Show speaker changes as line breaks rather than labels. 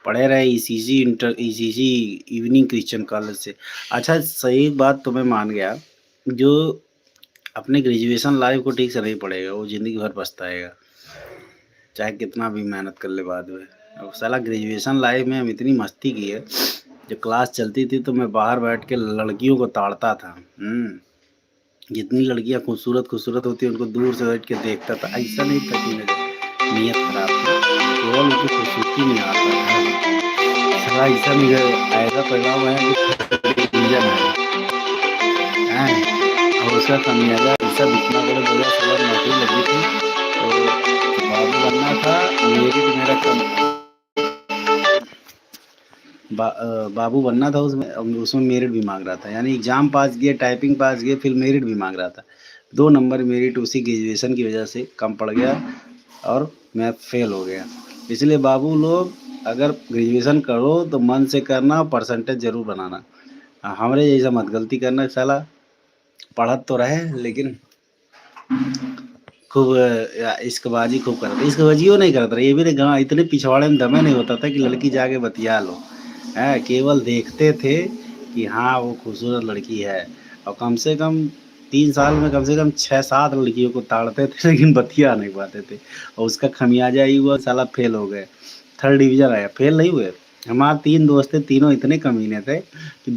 पढ़े रहे ECG evening Christian college से। अच्छा सही एक बात तो मैं मान गया, जो अपने ग्रेजुएशन लाइफ़ को ठीक से नहीं पढ़ेगा, वो ज़िंदगी भर पछताएगा, चाहे कितना भी मेहनत कर ले बाद में। अब साला ग्रेजुएशन लाइफ़ में हम इतनी मस्ती की है, जब क्लास चलती थी तो मैं बाहर बैठ के लड़कियों को ताड़ता था। जितनी लड़कियाँ खूबसूरत-खूबसूरत होती हैं, उनको दूर से बैठ के देखता था। ऐसा नहीं था कि मेरी नीयत खराब थी, केवल उनकी खूबसूरती में आता था। साला ऐसा नहीं है, ऐसा पैगाम है कि डिवीज़न हैं? और उसका खमियाज़ा ऐसा दिखना बड़े बढ़िया साला नौकरी लगी थी, तो बाबू बनना था, मेरिट मेरा कम बाबू बनना था उसमें, उसमें मेरिट भी माँग रहा था। यानी एग्ज़ाम पास किए, टाइपिंग पास किए, फिर मेरिट भी माँग रहा था। 2 नंबर मेरिट उसी ग्रेजुएशन की वजह से कम पड़ गया और मैं फेल हो गया। इसलिए बाबू लोग अगर ग्रेजुएशन करो तो मन से करना, परसेंटेज ज़रूर बनाना। हमरे जैसा मत गलती करना साला, पढ़त तो रहे लेकिन खूब इश्कबाज़ी खूब करत रहे। इश्कबाज़ियो नहीं करत रहे, ये भी गाँव इतने पिछवाड़े में दमे नहीं होता था कि लड़की जाके बतिया लो। हैं, केवल देखते थे कि हाँ, वो खूबसूरत लड़की है, और कम से कम 3 साल में कम से कम 6-7 लड़कियों को ताड़ते थे लेकिन बतिया नहीं पाते थे, और उसका खमियाजा यही हुआ साला फेल हो गए। 3rd डिवीज़न आया, फेल नहीं हुए। हमारे 3 दोस्त थे, तीनों इतने कमीने थे कि